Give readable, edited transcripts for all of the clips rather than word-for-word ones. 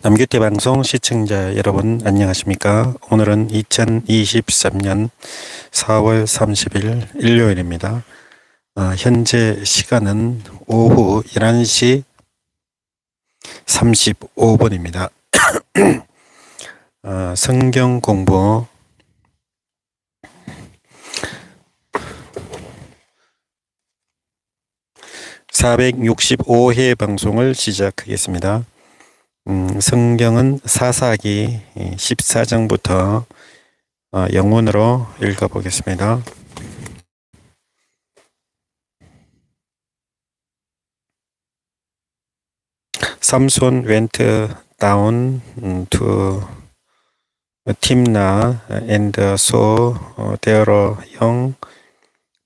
남규태방송 시청자 여러분 안녕하십니까? 오늘은 2023년 4월 30일 일요일입니다. 현재 시간은 오후 11시 35분입니다. 성경공부 465회 방송을 시작하겠습니다. 성경은 사사기 14장부터 영문으로 읽어보겠습니다. Samson went down to Timnah and saw there a young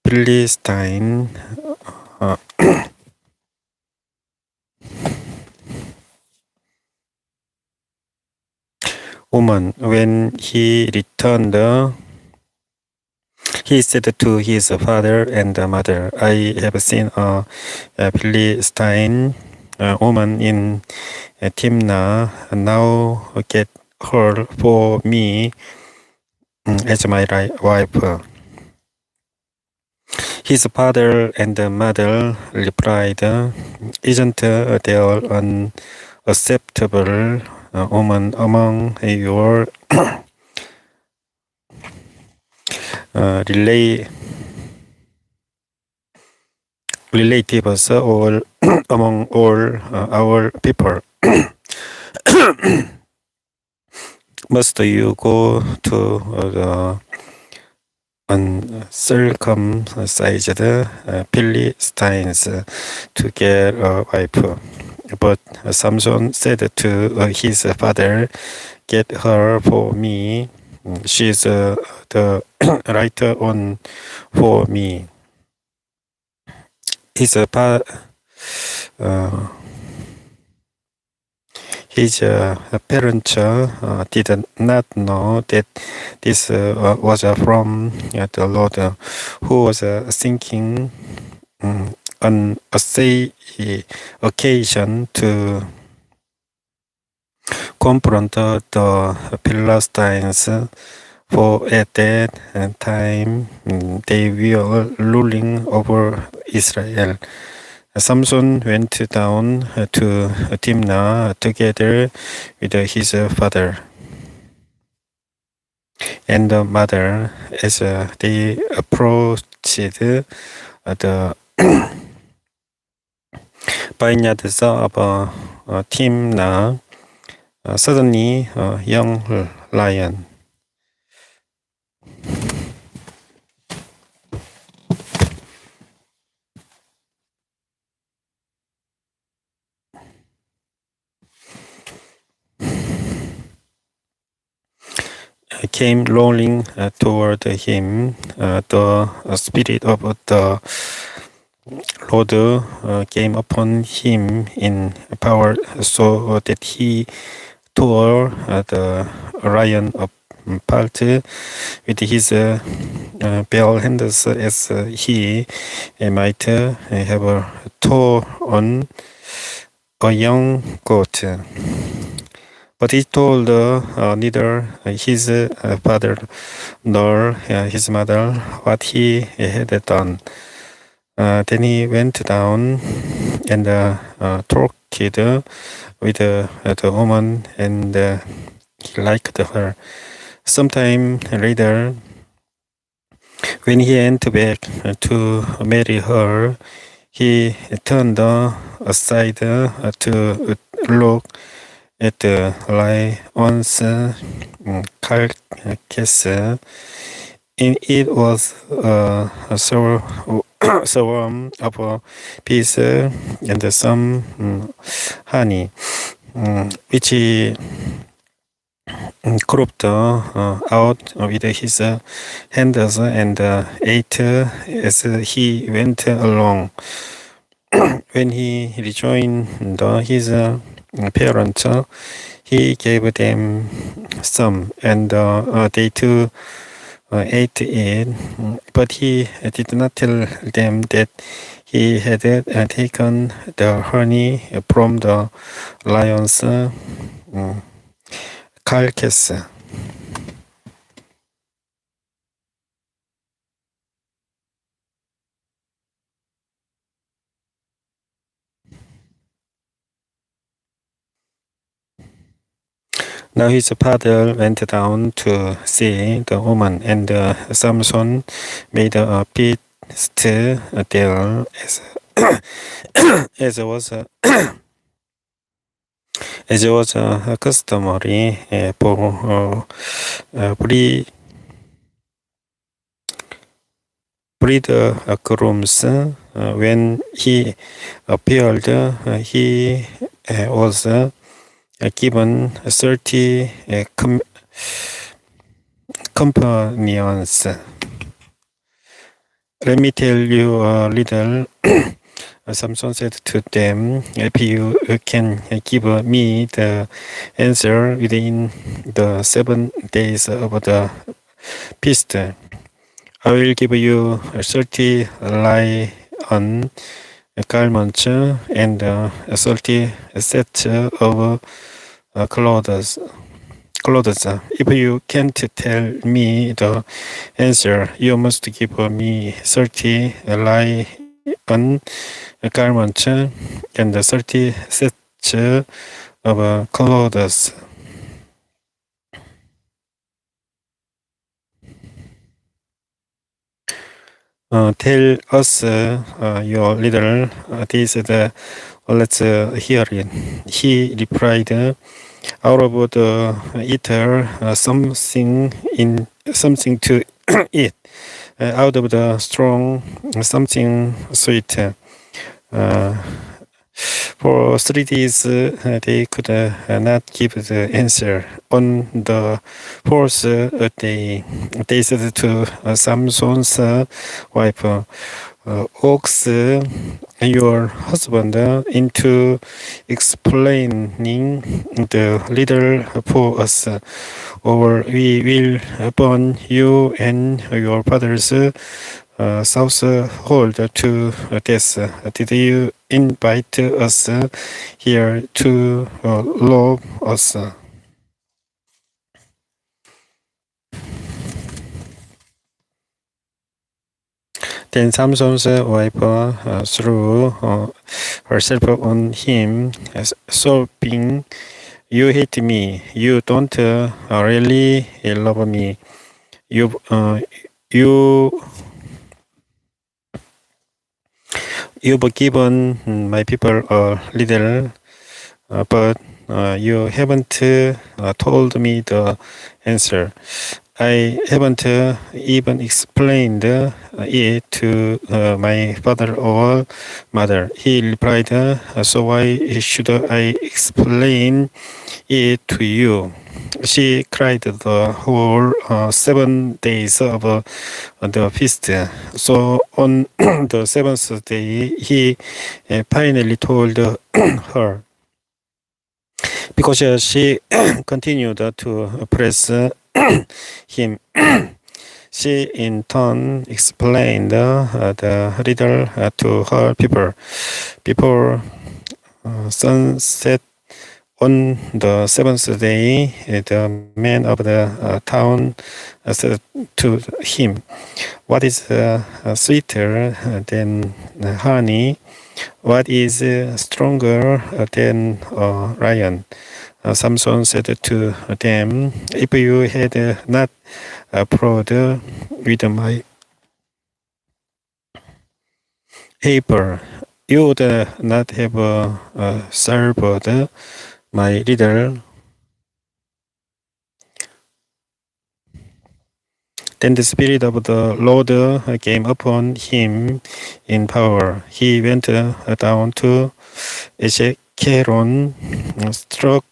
Philistine woman. When he returned, he said to his father and mother, I have seen a Philistine woman in Timnah. Now get her for me as my wife. His father and mother replied, Isn't there an acceptable woman among your relatives or among all our people? Must you go to the uncircumcised Philistines to get a wife? But Samson said to his father, Get her for me. She's the right one for me. His parents did not know that this was from the Lord, who was thinking on a occasion to confront the Philistines, for at that time they were ruling over Israel. Samson went down to Timnah together with his father and mother. As they approached the vineyards of Timnah, suddenly a young lion came rolling toward him. The Spirit of the Lord came upon him in power, so that he tore the lion apart with his bare hands, as he might have torn a young goat. But he told neither his father nor his mother what he had done. Then he went down and talked with the woman, and he liked her. Sometime later, when he went back to marry her, he turned aside to look at the lion's carcass. It was a swarm of bees and some honey, which he cropped out with his hands and ate as he went along. When he rejoined his parents, he gave them some, and they too ate it. But he did not tell them that he had taken the honey from the lion's carcass. Now his father went down to see the woman, and Samson made a feast there as was as was customary for bridegrooms. When he appeared, he was given 30 companions. Let me tell you a little. Samson said to them, if you can give me the answer within the 7 days of the feast, I will give you 30 lion garments and 30 sets of clothes. If you can't tell me the answer, you must give me 30 lion garments and 30 sets of clothes. Tell us your leader. This let's hear it. He replied, out of the eater something to eat, out of the strong something sweet. For 3 days they could not give the answer. On the fourth day, they said to Samson's wife, "Coax your husband into explaining the riddle for us, or we will burn you and your father's household to death. Did you invite us here to rob us?" Then Samson's wife threw herself on him, sobbing, "You hate me. You don't really love me. You You've given my people a little, but you haven't told me the answer. I haven't even explained it to my father or mother." He replied, "So why should I explain it to you?" She cried the whole 7 days of the feast. So on the seventh day, he finally told her. Because she continued to press him, she in turn explained the riddle to her people. Before sunset on the seventh day, the man of the town said to him, "What is sweeter than honey? What is stronger than a lion?" Samson said to them, "If you had not plowed with my paper, you would not have solved my riddle." Then the Spirit of the Lord came upon him in power. He went down to Ezekiel, struck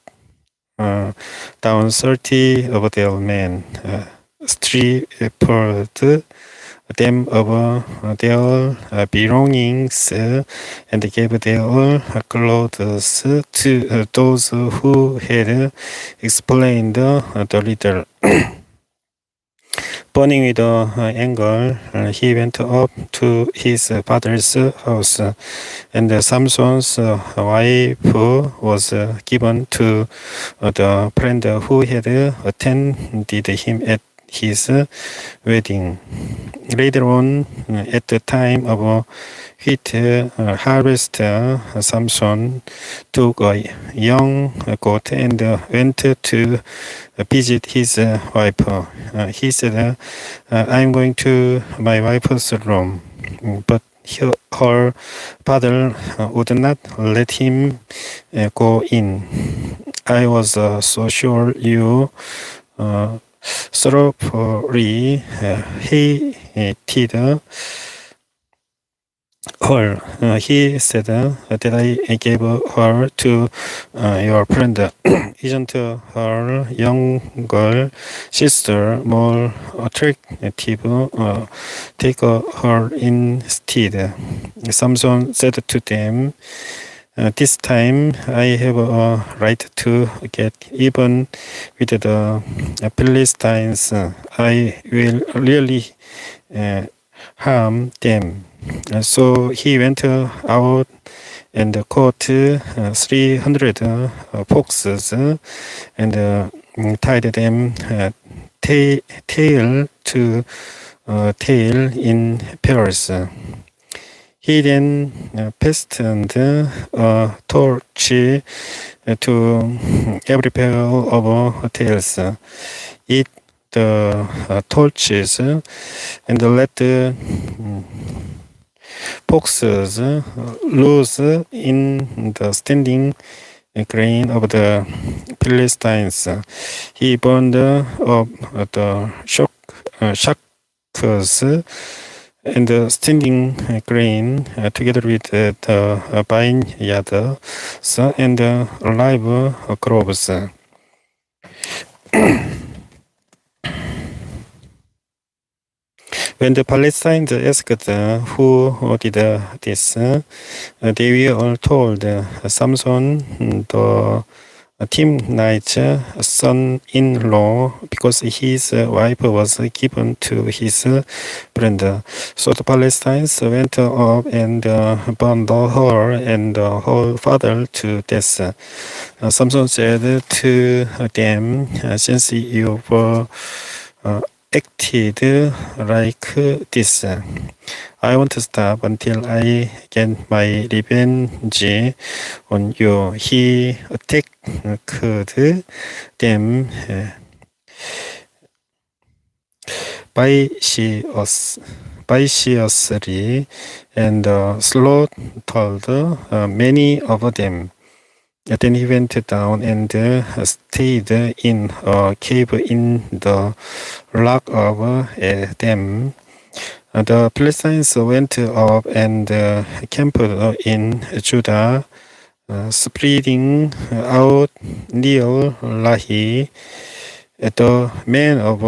down 30 of their men, stripped them of their belongings, and gave their clothes to those who had explained the riddle. Burning with anger, he went up to his father's house, and Samson's wife was given to the friend who had attended him at his wedding. Later on, at the time of wheat harvest, Samson took a young goat and went to visit his wife. He said, I'm going to my wife's room, but her father would not let him go in. I was so sure you thoroughly hated her. He said that I gave her to your friend. Isn't her younger sister more attractive? Take her instead. Samson said to them, this time I have a right to get even with the Philistines. I will really harm them. So he went out and caught 300 foxes and tied them tail to tail in pairs. He then fastened a torch to every pair of tails. Eat the torches and let the foxes loose in the standing grain of the Philistines. He burned up the shocks and the standing grain together with the vineyards and live groves. When the Palestinians asked who did this, they were all told Samson, the Timnite's son-in-law, because his wife was given to his friend. So the Palestinians went up and burned her and her father to death. Samson said to them, since you were acted like this, I won't stop until I get my revenge on you. He attacked them viciously and slaughtered many of them. Then he went down and stayed in a cave in the rock of them. The Philistines went up and camped in Judah, spreading out near Lahi. The men of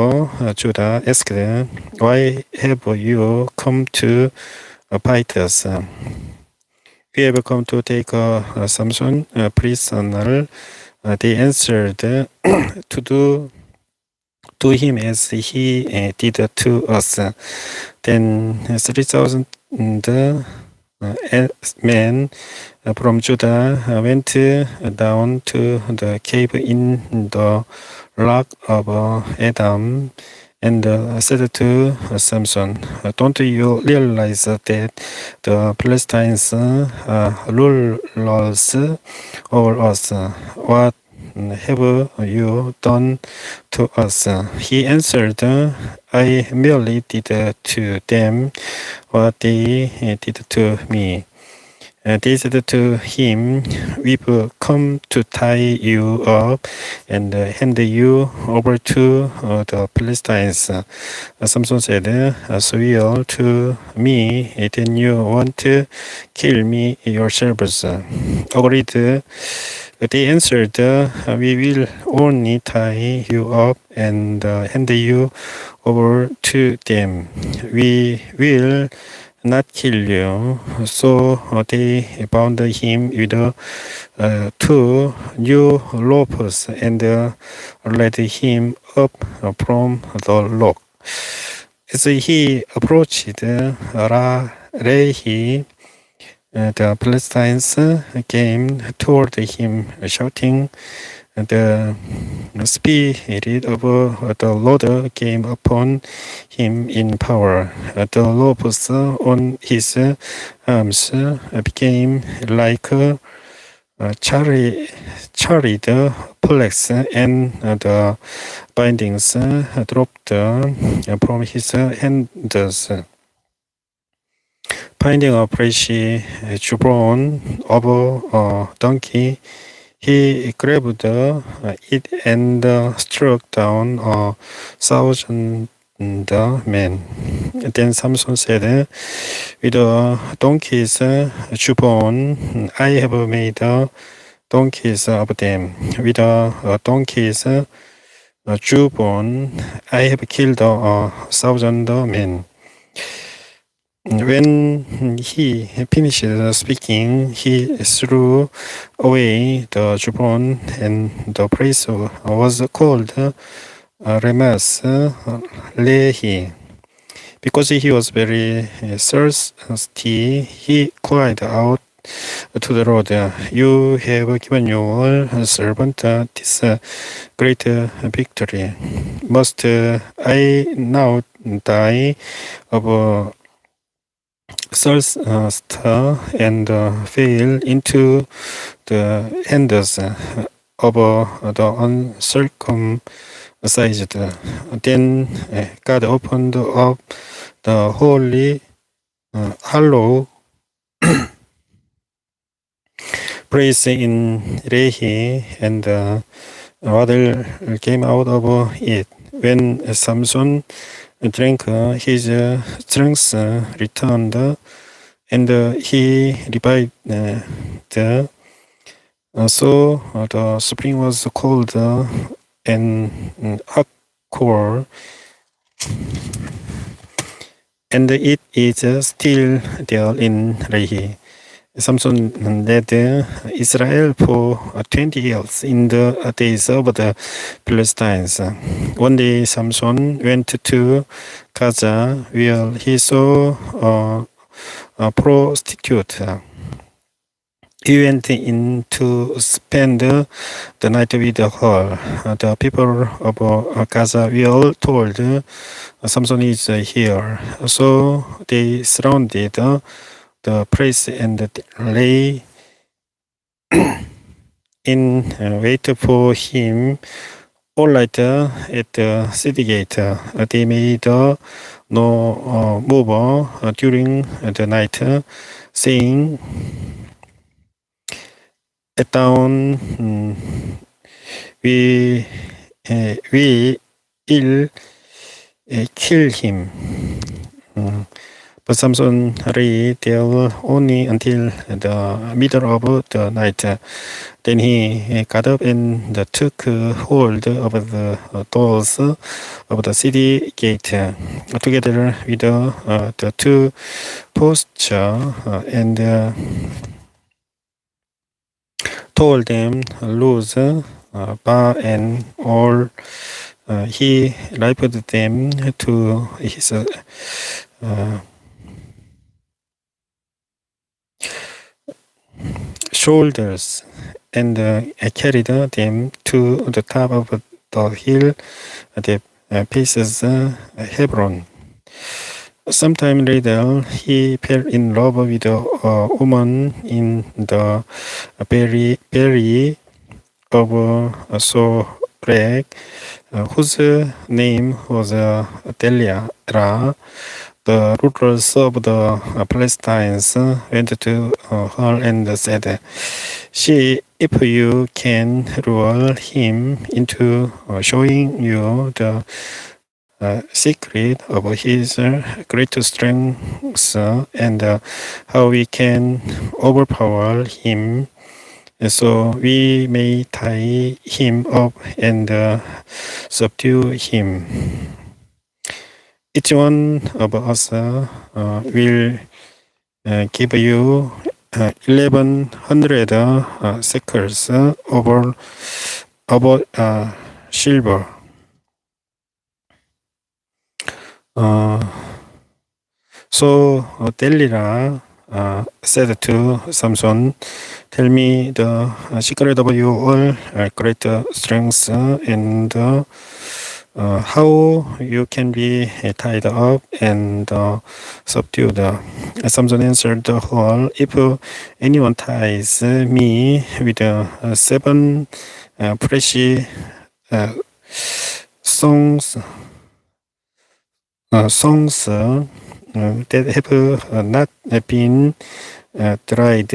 Judah asked, why have you come to fight us? We have come to take Samson prisoner. They answered, to do to him as he did to us. Then 3,000 men from Judah went down to the cave in the rock of Adam and said to Samson, don't you realize that the Philistines are rulers over us? What have you done to us? He answered, I merely did to them what they did to me. They said to him, we've come to tie you up and hand you over to the Philistines. Samson said, swear to me, then you want to kill me yourselves. Agreed. They answered, we will only tie you up and hand you over to them. We will not kill you. So they bound him with 2 new ropes and led him up from the rock. As he approached Lehi, the Philistines came toward him, shouting. The spirit of the Lord came upon him in power. The ropes on his arms became like charried flax, and the bindings dropped from his hands. Finding a fresh jawbone of a donkey, he grabbed it and struck down 1,000 men. Then Samson said, with a donkey's jawbone, I have made donkeys of them. With a donkey's jawbone, I have killed 1,000 men. When he finished speaking, he threw away the jawbone, and the place was called Remas Lehi. Because he was very thirsty, he cried out to the Lord, "You have given your servant this great victory. Must I now die of thirst and fell into the hands of the uncircumcised?" Then God opened up the holy hollow place in Lehi, and water came out of it. When Samson drank, his strength returned, and he revived. So the spring was cold and hardcore, and it is still there in Lehi. Samson led Israel for 20 years in the days of the Philistines. One day Samson went to Gaza, where he saw a prostitute. He went in to spend the night with her. The people of Gaza were told, Samson is here. So they surrounded the place and lay in wait for him all night at the city gate. They made no move during the night, saying, "At dawn we will kill him." But Samson lay there only until the middle of the night. Then he got up and took hold of the doors of the city gate, together with the two posts, and told them, "Loose bar and all." He lifted them to his shoulders, and carried them to the top of the hill that faces Hebron. Sometime later, he fell in love with a woman in the valley of Sorek, whose name was Delia. The rulers of the Palestinians went to her and said, "See if you can lure him into showing you the secret of his great strength and how we can overpower him, so we may tie him up and subdue him. Each one of us will give you 1,100 shekels over silver." So Delilah said to Samson, "Tell me the secret of your great strength and how you can be tied up and subdued." Samson answered her, "If anyone ties me with 7 precious songs, that have not been tried,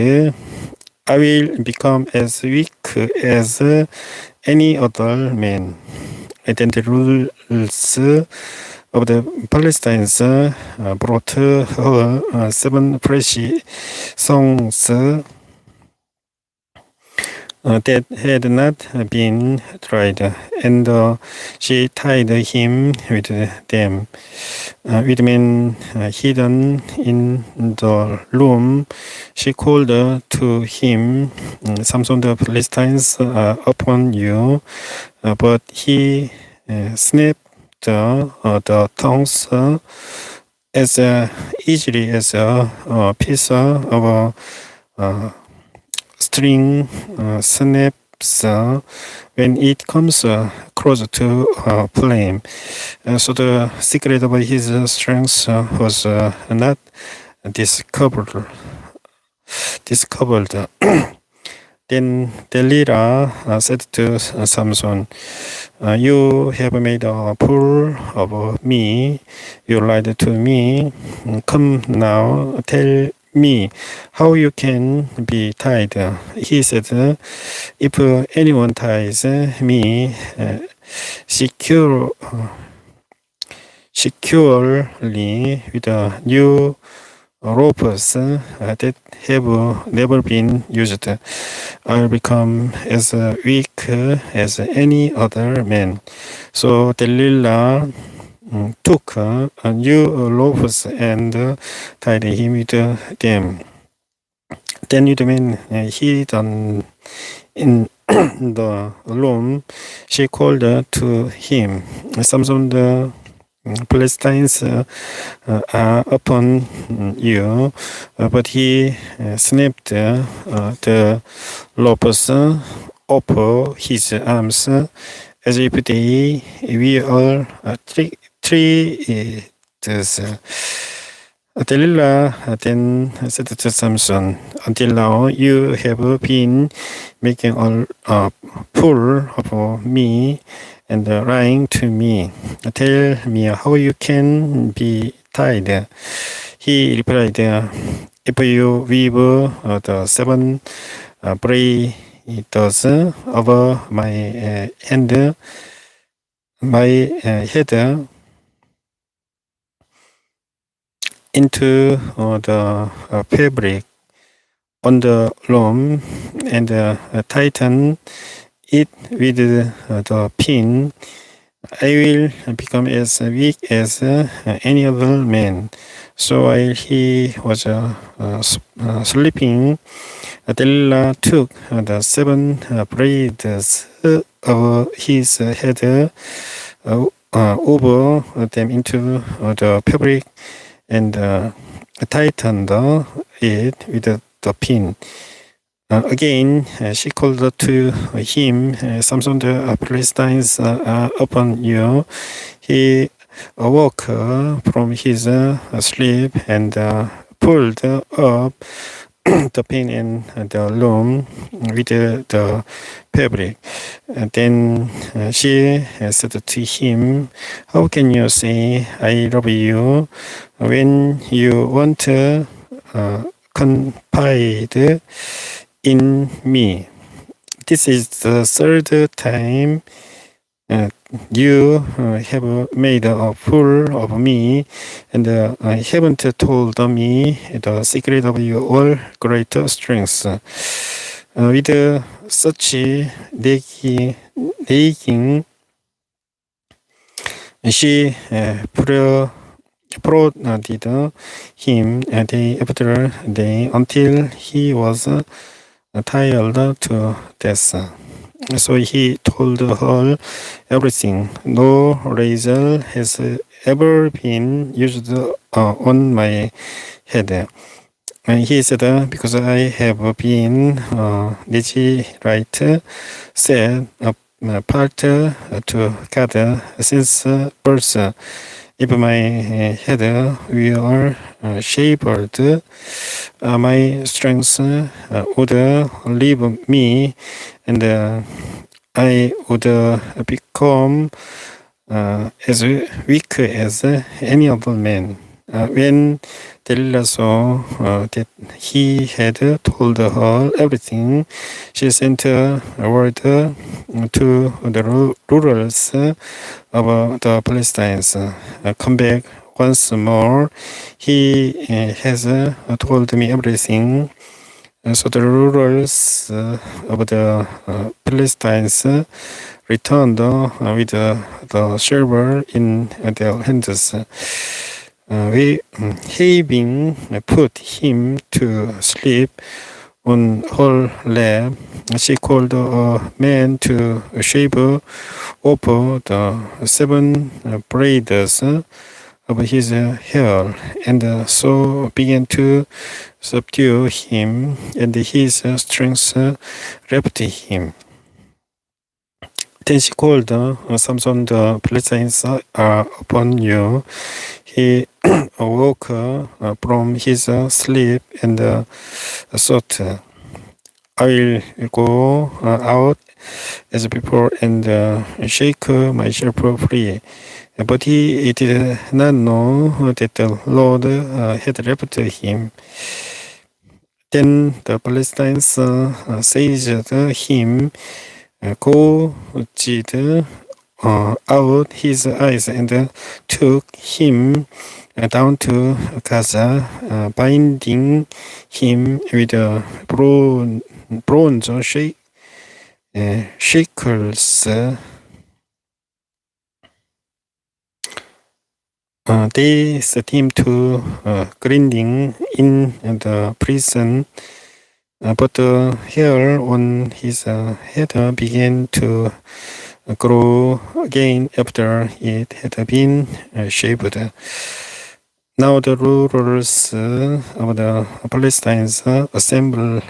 I will become as weak as any other man." Then the rulers of the Palestinians brought her 7 precious songs that had not been tried, and she tied him with them. With men hidden in the room, she called to him, "Samson, the Philistines are upon you." But he snapped the tongues as easily as a piece of string snaps when it comes close to a flame. So the secret of his strength was not discovered. Then Delilah said to Samson, "You have made a fool of me. You lied to me. Come now, tell me how you can be tied." He said, "If anyone ties me securely with new ropes that have never been used, I'll become as weak as any other man." So Delilah took new ropes and tied him with them. Then with the men hidden in the room, she called to him, "Samson, the Philistines are upon you." But he snapped the ropes off his arms as if they were trees. Delilah then said to Samson, "Until now you have been making a fool of me and lying to me. Tell me how you can be tied." He replied, "If you weave the 7 braids over my head, into the fabric on the loom and tighten it with the pin, I will become as weak as any other man." So while he was sleeping, Delilah took the 7 braids of his head, wove them into the fabric, and tightened it with the pin. Again, she called to him, "Samson, the Philistines are upon you." He awoke from his sleep and pulled up the pin and the loom with the fabric. Then she said to him, "How can you say I love you when you won't confide in me? This is the 3rd time you have made a fool of me, and haven't told me the secret of your great strength." With such nagging, she prodded him day after day until he was tired to death. So he told her everything. "No razor has ever been used on my head? And he said, because I have been Nazirite, set apart to God since birth. If my head were shaved, my strength would leave me, and I would become as weak as any other man. When Delilah saw that he had told her everything, she sent word to the rulers of the Palestinians, come back once more. He has told me everything. So the rulers of the Palestinians returned with the silver in their hands. Having put him to sleep on her lap, she called a man to shave off the 7 braids of his hair, and so began to subdue him, and his strength left him. Then she called Samson, the Philistines are upon you. He awoke from his sleep and thought, I will go out as before and shake myself free. But he did not know that the Lord had left him. Then the Philistines seized him, gouged out his eyes, and took him down to Gaza, binding him with bronze shackles. They set him to grinding in the prison, but the hair on his head began to grow again after it had been shaved. Now the rulers of the Palestinians assembled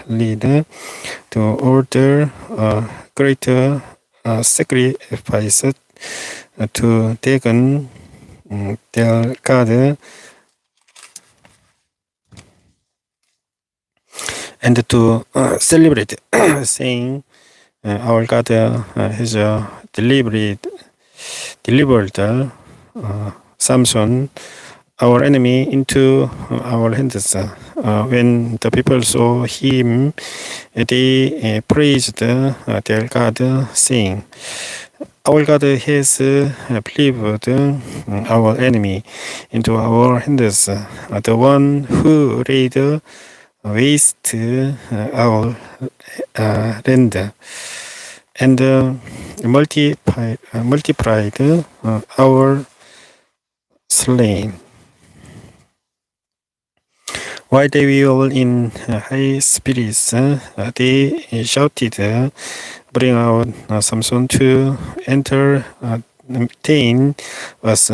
to order a greater sacrifice to Dagon, their god, and to celebrate, saying, our God has delivered Samson, our enemy, into our hands. When the people saw him, they praised their God, saying, our God has delivered our enemy into our hands, the one who laid waste our land and multiplied our slain. While they were all in high spirits, they shouted, bring out Samson to entertain us.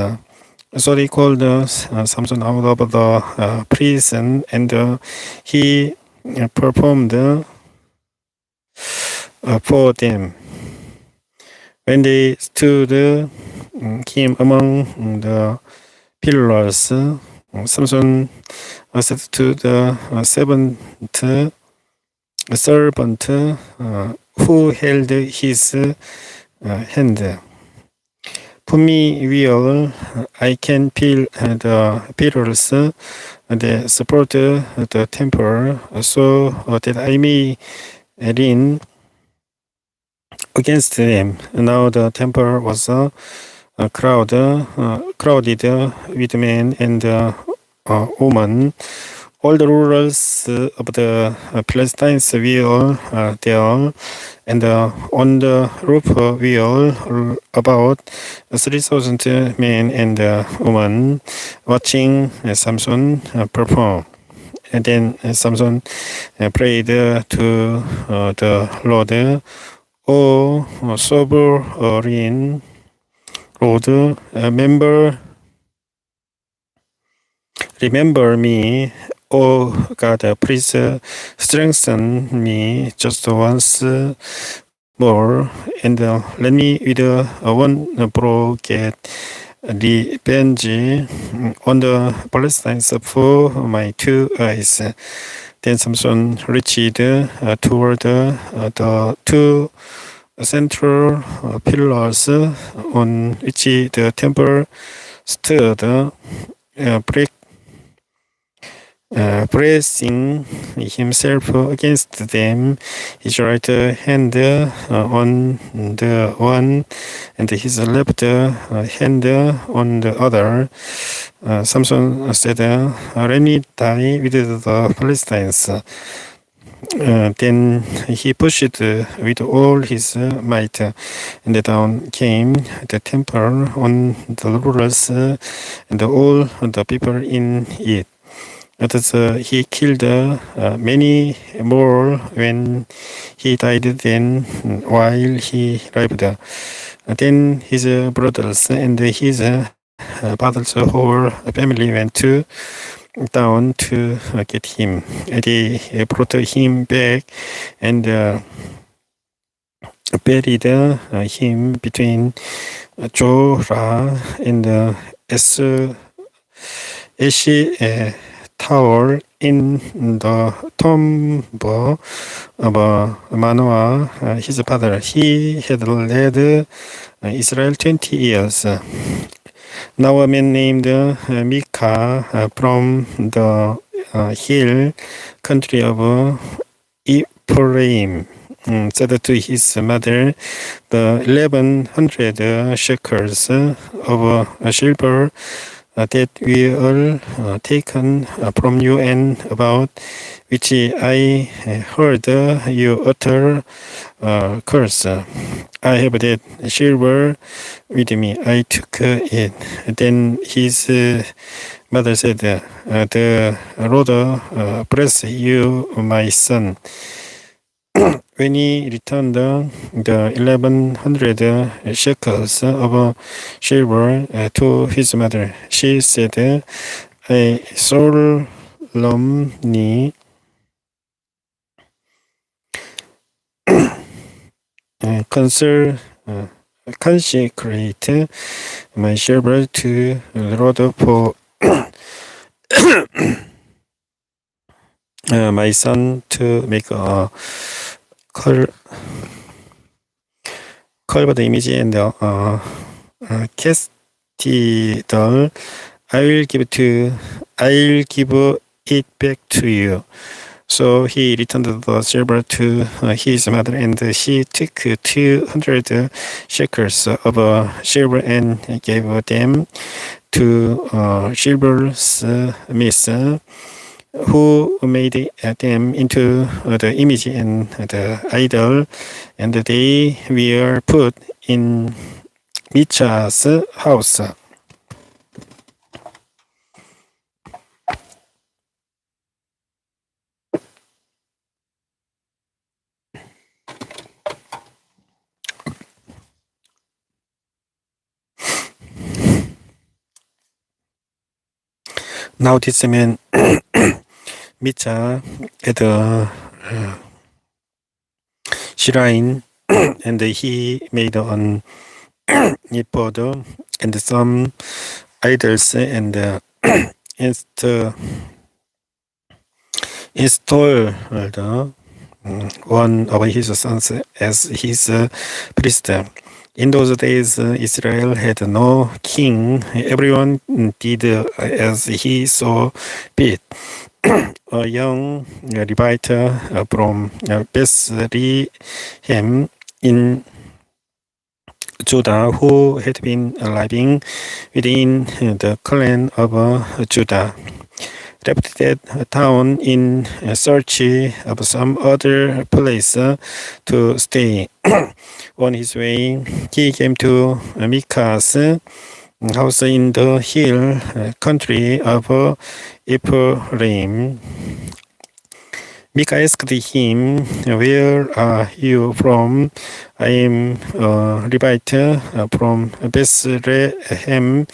So they called Samson out of the prison, and he performed for them. When they stood him among the pillars, Samson said to the servant who held his hand, put me where I can feel the pillars that support the temple, so that I may lean against them. Now the temple was crowded with men and women. All the rulers of the Palestinians were there, and on the roof were about 3,000 men and women watching Samson perform. And then Samson prayed to the Lord, O sovereign Lord, remember Remember me, O God, please strengthen me just once more, and let me with one blow get revenge on the Palestinians for my 2 eyes. Then Samson reached toward the 2 central pillars on which the temple stood, pressing himself against them, his right hand on the one and his left hand on the other. Samson said, "Let me die with the Palestinians." Then he pushed with all his might, and down came the temple on the rulers and all the people in it. Thus he killed many more when he died than while he lived. Then his brothers and his father's whole family went down to get him. They brought him back and buried him between Jorah and Eshi Tower in the tomb of Manoah, his father. He had led Israel 20 years. Now a man named Micah from the hill country of Ephraim said to his mother, "The 1,100 shekels of silver that we all taken from you, and about which I heard you utter curse. I have that silver with me. I took it." Then his mother said, "The Lord bless you, my son." When he returned the 1,100 shekels of silver to his mother, she said, "I solemnly consecrate my silver to the Lord for my son to make a carved image and cathedral. I'll give it back to you." So he returned the silver to his mother, and she took 200 shekels of silver and gave them to silversmiths, who made them into the image and the idol, and they were put in Micha's house. Now this man Micha at the shrine, and he made an ephod and some idols, and installed one of his sons as his priest. In those days, Israel had no king. Everyone did as he saw fit. A young Levite from Bethlehem in Judah, who had been living within the clan of Judah, left that town in search of some other place to stay. On his way, he came to Micah's house in the hill country of Ephraim. Micah asked him, "Where are you from?" "I am a Levite from Bethlehem,"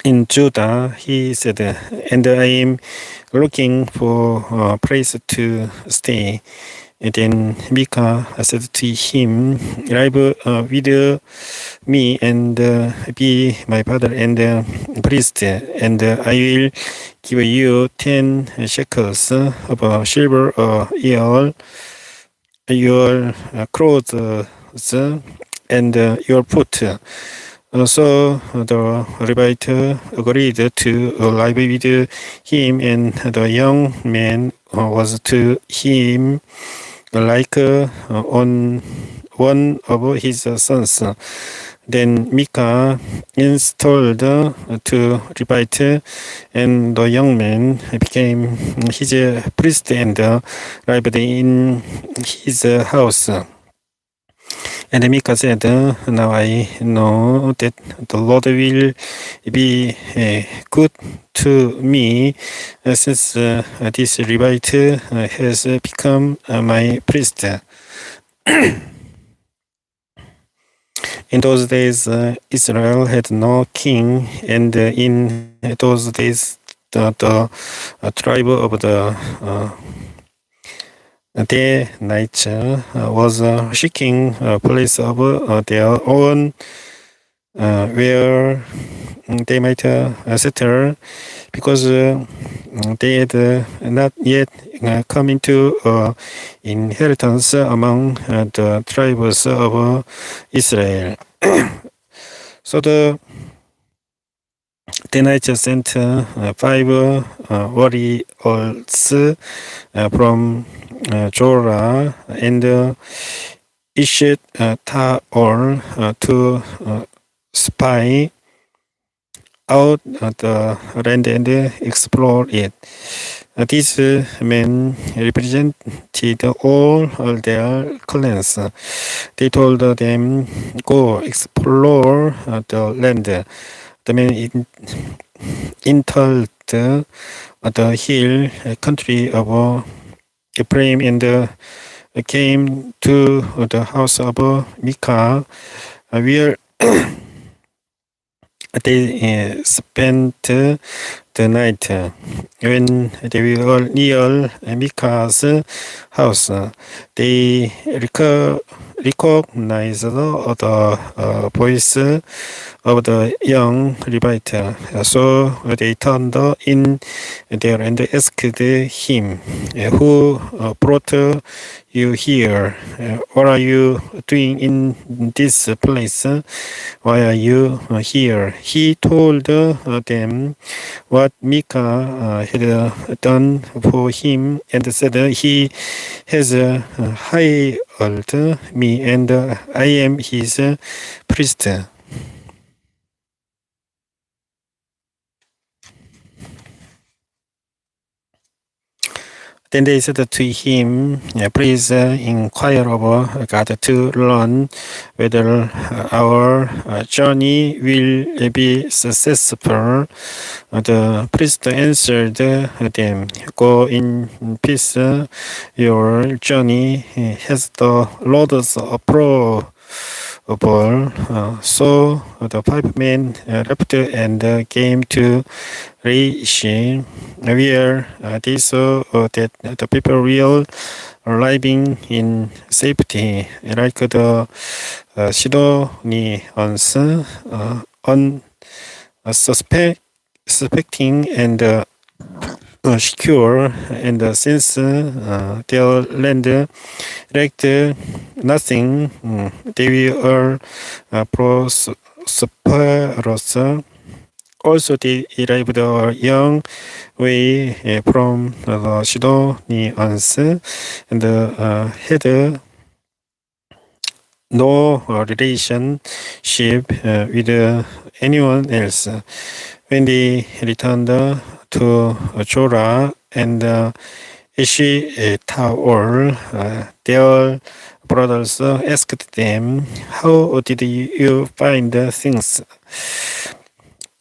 in Judah, he said, and I am looking for a place to stay. And then Micah said to him, live with me and be my father and priest, and I will give you 10 shekels of silver a year, your clothes and your food. So the Levite agreed to live with him, and the young man was to him like on one of his sons. Then Micah installed two Levite, and the young man became his priest and lived in his house. And Micah said, now I know that the Lord will be good to me since this Levite has become my priest. In those days, Israel had no king, and in those days, the tribe of the Danites was seeking a place of their own where they might settle, because they had not yet come into inheritance among the tribes of Israel. So the Danites sent 5 warriors from Jorah and issued Taor to spy out the land and explore it. These men represented all their clans. They told them, go explore the land. The men entered the hill country of Ephraim and came to the house of Micah, where they spent the night. When they were near Micah's house, they recognized the voice of the young Levite. So they turned in there and asked him, who brought you here? What are you doing in this place? Why are you here? He told them what Micah had done for him and said, he has hired me and I am his priest. Then they said to him, please inquire of God to learn whether our journey will be successful. The priest answered them, go in peace, your journey has the Lord's approval. So the 5 men left and came to Reishi, where they saw that the people were arriving in safety, like the Sidonians, suspecting and secure, and since their land lacked nothing, they were prosperous. Also, they arrived a young way from the Sidonians and had no relationship with anyone else. When they returned to Jorah and Eshtaol, their brothers asked them, how did you find things?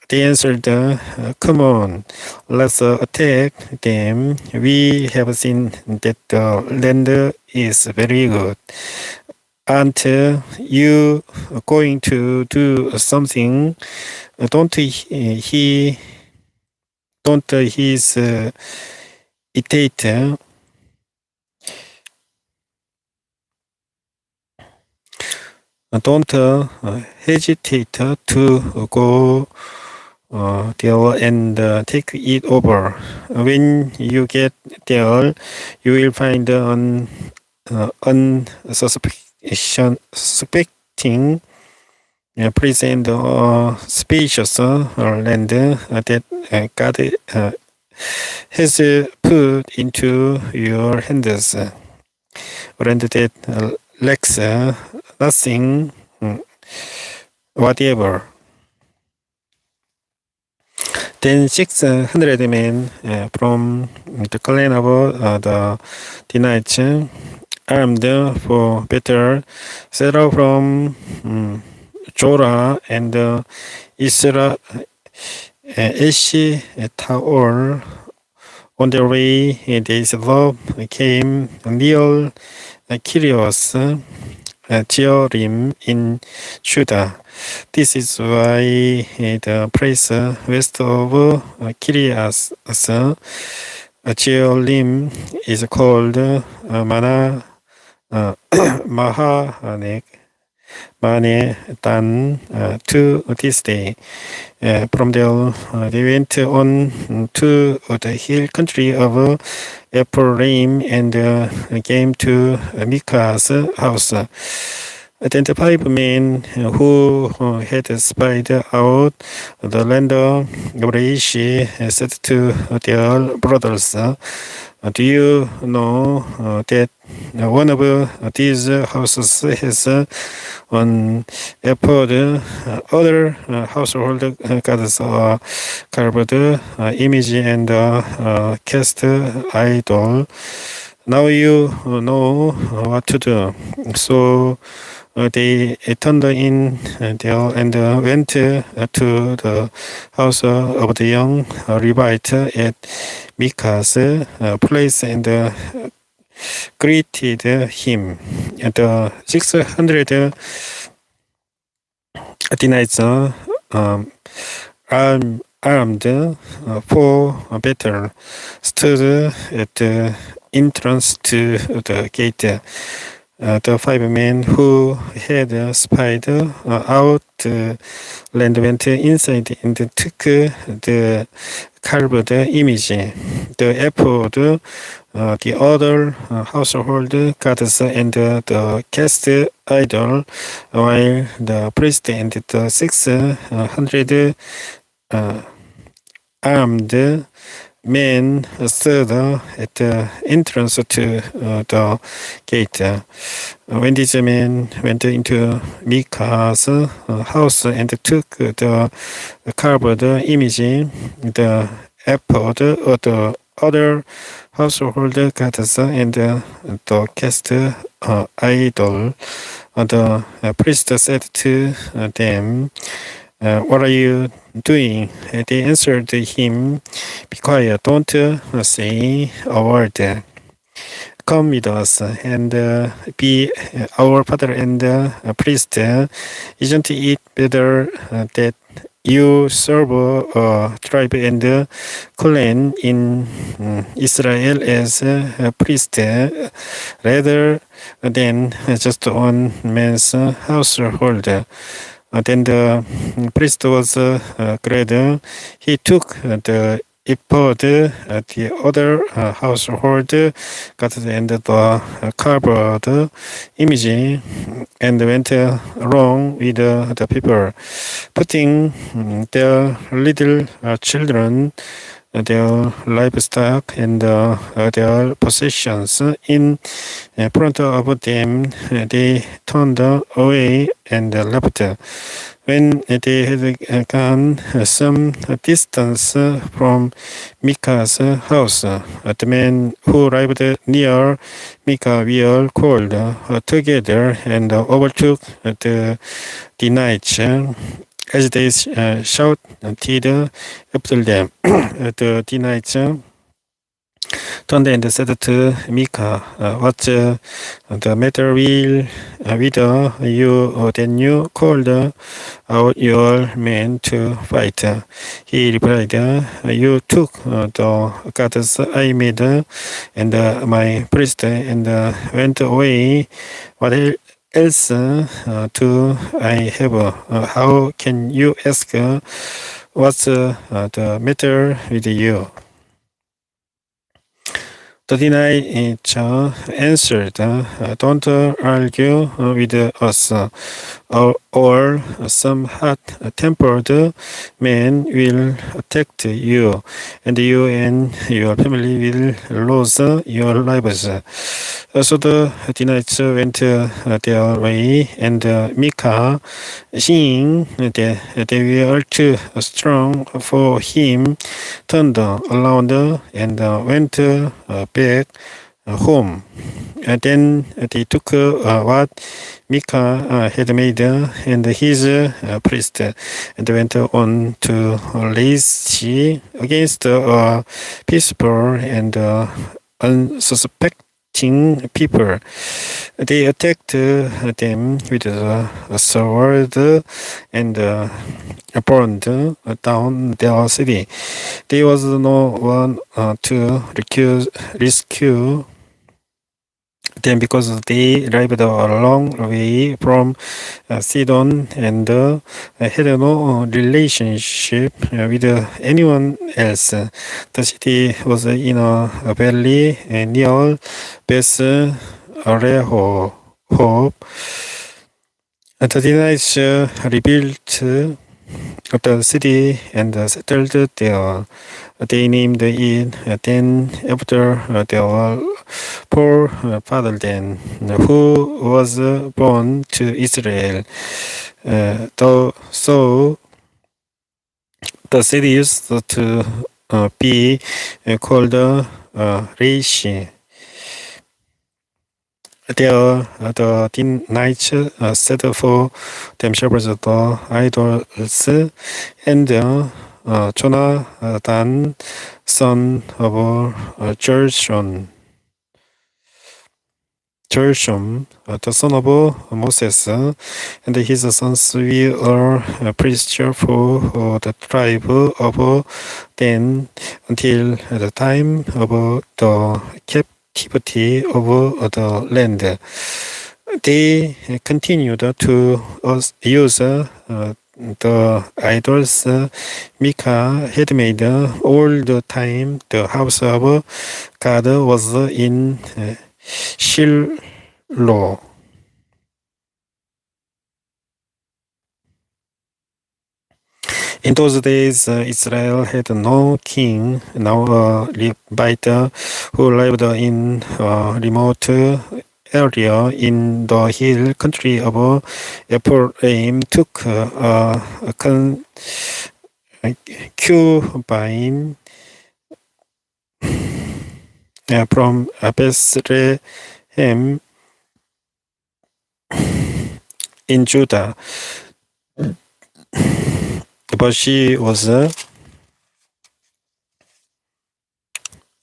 They answered, come on, let's attack them. We have seen that the land is very good. aren't you going to do something? Don't his irritate. Don't hesitate to go there and take it over. When you get there, you will find an unsuspecting present spacious land that God has put into your hands. Land that lacks nothing whatever. Then 600 men from the clan of the Danites, armed for battle, set out from Jorah and Isra Eshtaol. On their way, they came near Kirios Jearim in Judah. This is why the place west of Kirias Jearim is called Mahanetan to this day. From there, they went on to the hill country of Ephraim and came to Micah's house. Then the 5 men who had spied out the land of Reishi said to their brothers, do you know that one of these houses has an ephod, other household gods are carved image and cast idol? Now you know what to do. So they turned in there and went to the house of the young Levite at Micah's place and greeted him. The 600 Danites armed for battle stood at the entrance to the gate. The 5 men who had spied out the land went inside and took the carved image, the ephod, the other household gods, and the cast idol, while the priest and the 600 armed men stood at the entrance to the gate. When these men went into Micah's house and took the carved image, the ephod, the other household gods, and the cast idol, the priest said to them, what are you doing? They answered him, be quiet, don't say a word. Come with us and be our father and priest. Isn't it better that you serve a tribe and clan in Israel as a priest rather than just one man's household? Then the priest was glad. He took the ephod, the other household gods, and the carved image, and went along with the people, putting their little children, their livestock, and their possessions in front of them. They turned away and left. When they had gone some distance from Micah's house, the men who arrived near Micah were called together and overtook the Danites. As they shouted after them, the Danites turned and said to Micah, "What's the matter with you? Then you called out your men to fight." He replied, "You took the gods I made and my priest and went away. What else do I have? How can you ask what's the matter with you?" The teenager answered, "Don't argue with us, or some hot-tempered man will attack you, and you and your family will lose your lives." So the teenagers went their way, and Micah, seeing that they were too strong for him, turned around and went back home. Then they took what Micah had made and his priest and went on to raise against peaceful and unsuspecting people. They attacked them with a sword and burned down their city. There was no one to rescue them because they lived a long way from Sidon and had no relationship with anyone else. The city was in a valley near Beth Rehob. The teenagers rebuilt the city and settled there. They named it then after their poor father Dan, who was born to Israel. So the city used to be called Reishi. There, the teenagers set for themselves the idols, and Jonathan, son of Gershom, the son of Moses, and his sons were priests for the tribe of Dan until the time of the captivity of the land. They continued to use the idols Micah had made all the time. The house of God was in Shiloh. In those days, Israel had no king. Now a Levite who lived in a remote area in the hill country of Ephraim took a concubine from Bethlehem in Judah, but she was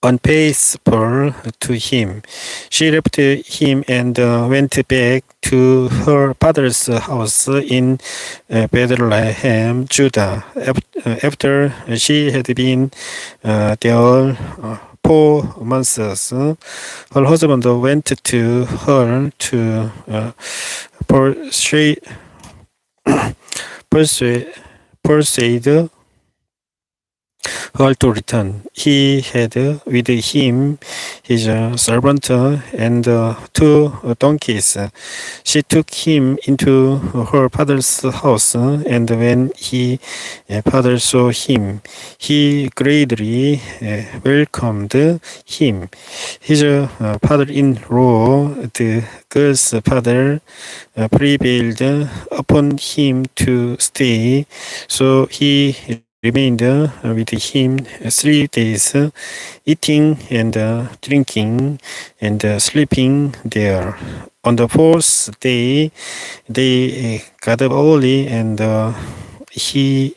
unfaithful to him. She left him and went back to her father's house in Bethlehem, Judah. After she had been there 4 months, her husband went to her to persuade her to return. He had with him his servant and 2 donkeys. She took him into her father's house, and when his father saw him, he greatly welcomed him. His father-in-law, the girl's father, prevailed upon him to stay, so he remained with him 3 days, eating and drinking and sleeping there. On the 4th day, they got up early and he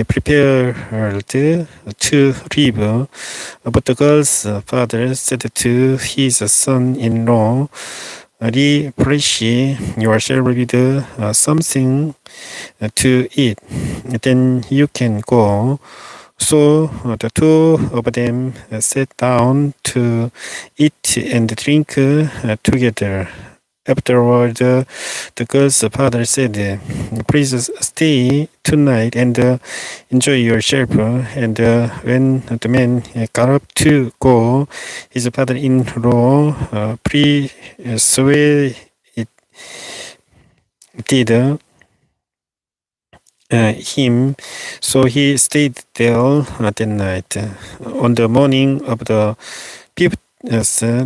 prepared to leave. But the girl's father said to his son-in-law, refresh yourself with something to eat. Then you can go. So the two of them sat down to eat and drink together. Afterward, the girl's father said, please stay tonight and enjoy yourself. And when the man got up to go, his father-in-law persuaded him, so he stayed there that night. On the morning of the fifth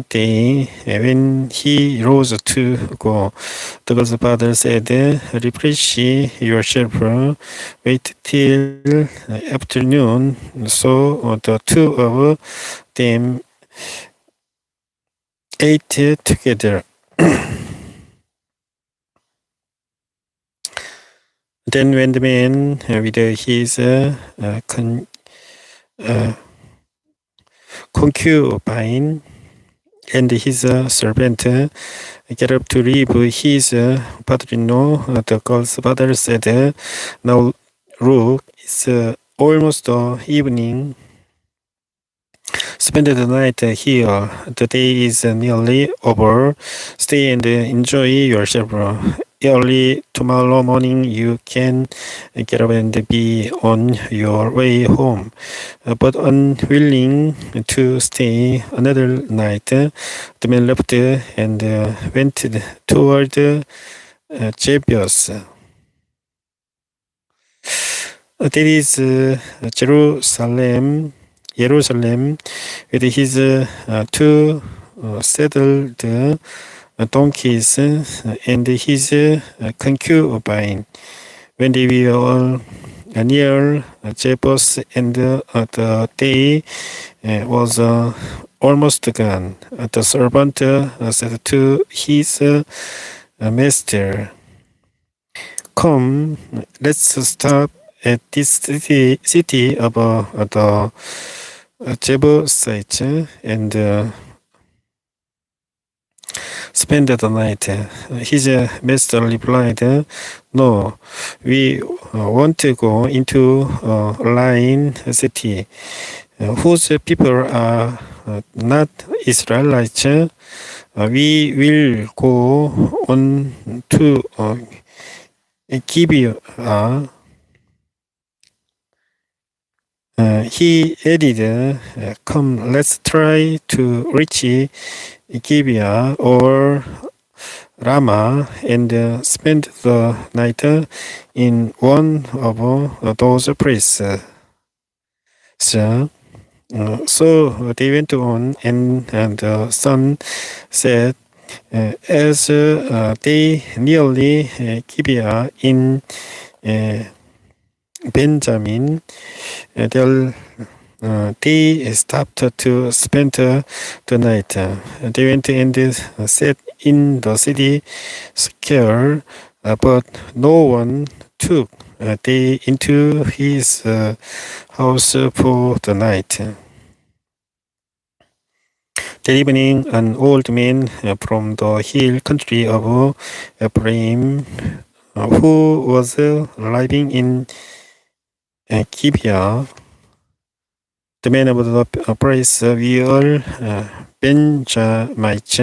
day, when he rose to go, the girl's father said, refresh yourself, wait till afternoon. So the two of them ate together. Then when the man with his concubine and his servant get up to leave his father-in-law, the girl's father said, now look, it's almost evening. Spend the night here. The day is nearly over. Stay and enjoy yourself. Early tomorrow morning you can get up and be on your way home. But unwilling to stay another night, the man left and went toward Jebus. That is Jerusalem, with his two saddled donkeys and his concubine. When they were all near Jebus and the day was almost gone, the servant said to his master, come, let's stop at this city of the Jebusites and spend the night. His master replied, no, we want to go into a lion city whose people are not Israelites. We will go on to Gibeah. He added, come, let's try to reach Gibeah or Ramah and spend the night in one of those places. So they went on, and the sun set as they nearly Gibeah in Benjamin. They stopped to spend the night. They went and sat in the city square, but no one took they into his house for the night. That evening, an old man from the hill country of Ephraim, who was living in Gibeah, the men of the place were Benjamites,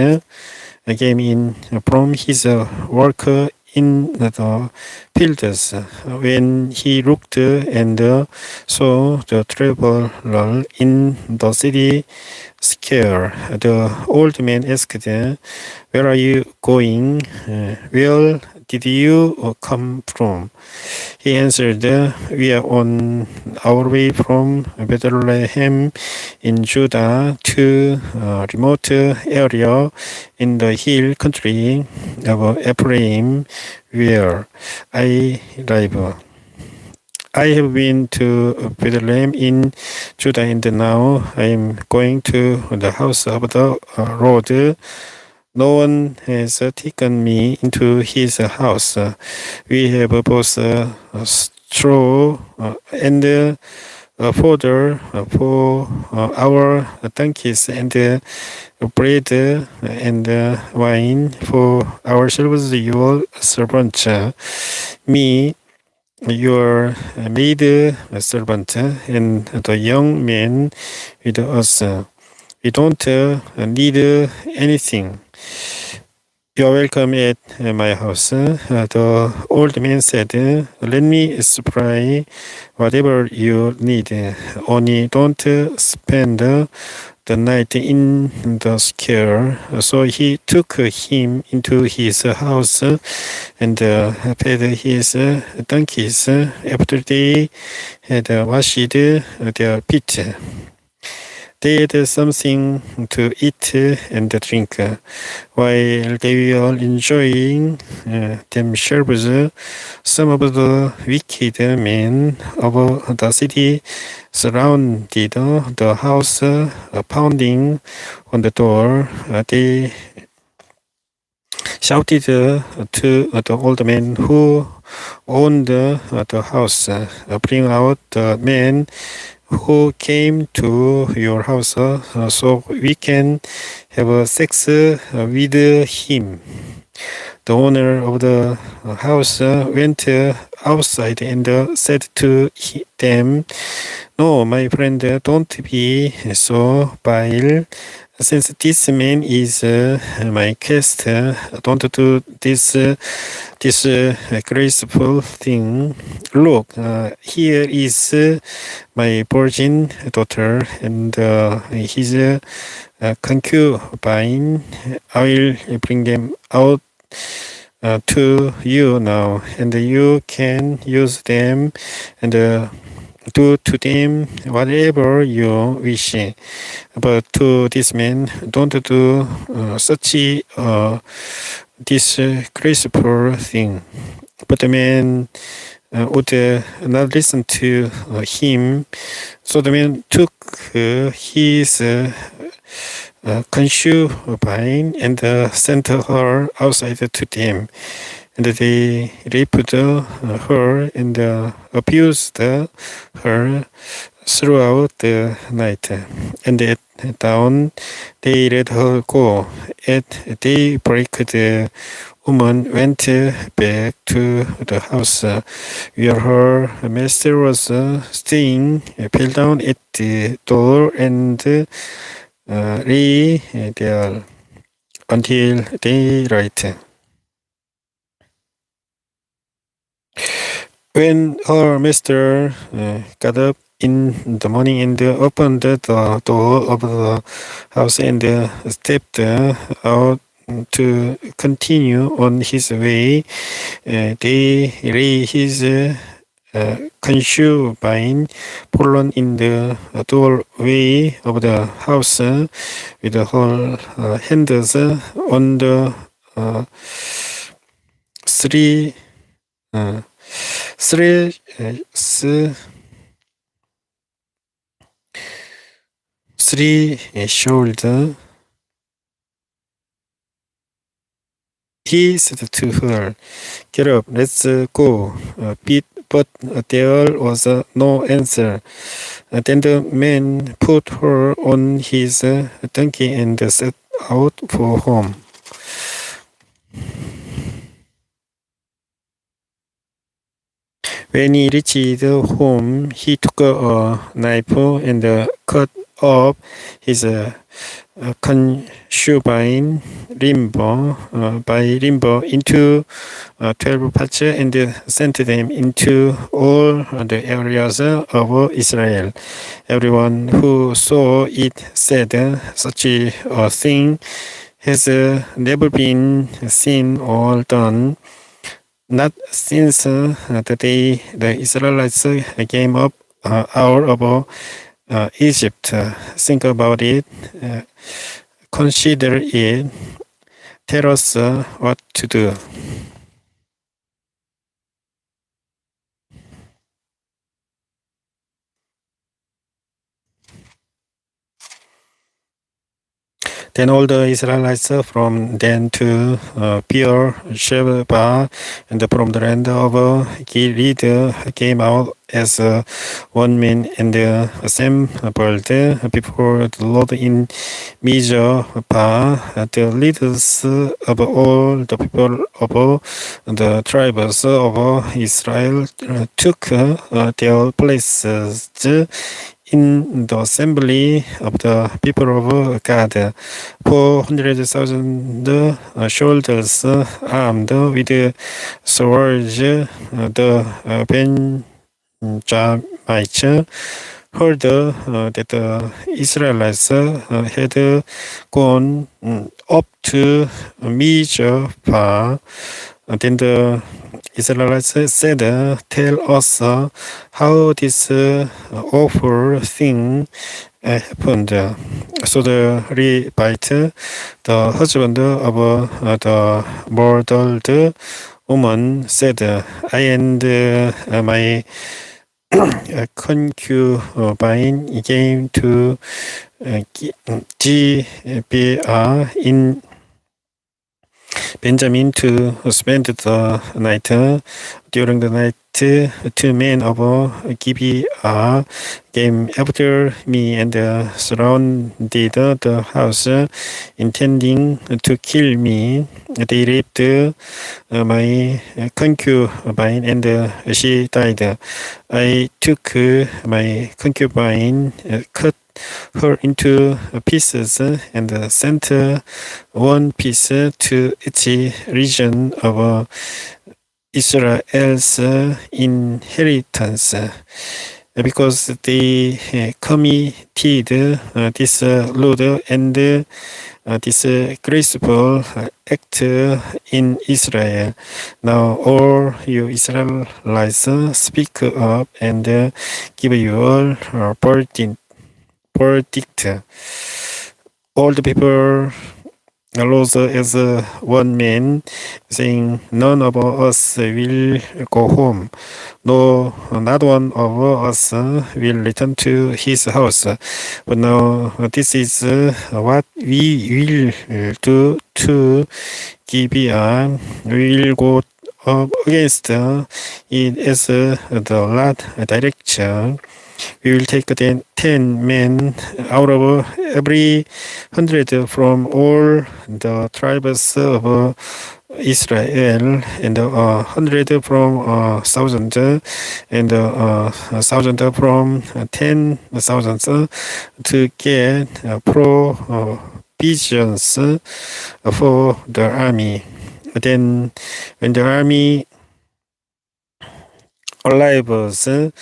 came in from his work in the fields. When he looked and saw the traveler in the city square, the old man asked, where are you going? Where did you come from? He answered, we are on our way from Bethlehem in Judah to a remote area in the hill country of Ephraim where I live. I have been to Bethlehem in Judah, and now I am going to the house of the Lord. No one has taken me into his house. We have both straw and fodder for our donkeys, and bread and wine for ourselves, your servant, me, your maid servant, and the young man with us. We don't need anything. You're welcome at my house. The old man said, let me supply whatever you need. Only don't spend the night in the square. So he took him into his house and fed his donkeys after they had washed their feet. They had something to eat and drink. While they were enjoying themselves, some of the wicked men of the city surrounded the house, pounding on the door. They shouted to the old man who owned the house, bring out the man who came to your house so we can have sex with him. The owner of the house went outside and said to them, no, my friend, don't be so vile. Since this man is my guest, don't do this graceful thing. Look, here is my virgin daughter and his concubine. I will bring them out to you now, and you can use them and do to them whatever you wish. But to this man, don't do such disgraceful thing. But the man would not listen to him. So the man took his concubine and sent her outside to them. And they raped her and abused her throughout the night. And at dawn, they let her go. At daybreak, the woman went back to the house where her master was staying, fell down at the door and lay there until daylight. When her master got up in the morning and opened the door of the house and stepped out to continue on his way, they lay his concubine fallen in the doorway of the house with her hands on the three shoulder. He said to her, get up, let's go. But there was no answer. Then the man put her on his donkey and set out for home. When he reached home, he took a knife and cut off his concubine limb into 12 parts and sent them into all the areas of Israel. Everyone who saw it said, such a thing has never been seen or done, not since the day the Israelites came up out of Egypt. Think about it. Consider it. Tell us what to do. Then all the Israelites from Dan to Beer-sheba and from the land of Gilead came out as one man and assembled before the Lord in Mizpah. The leaders of all the people of the tribes of Israel took their places in the assembly of the people of God. 400,000 soldiers armed with swords. The Benjamites heard that the Israelites had gone up to Mizpah. Then the Israelites said, "Tell us how this awful thing happened." So the Levite, the husband of the murdered woman, said, "I and my concubine came to Gibeah in Benjamin to spend the night. During the night, 2 men of Gibeah came after me and surrounded the house, intending to kill me. They raped my concubine and she died. I took my concubine, cut her into pieces, and sent one piece to each region of Israel's inheritance. Because they committed this lewd and disgraceful act in Israel. Now all you Israelites speak up and give your verdict. All the people arose as one man, saying, "None of us will go home. No, not one of us will return to his house. But now this is what we will do to Gibeah. We will go up against it as the Lord direction. We will take 10 men out of every 100 from all the tribes of Israel, and 100 from 1,000, and 1,000 from 10,000 to get provisions for the army." Then when the army arrives at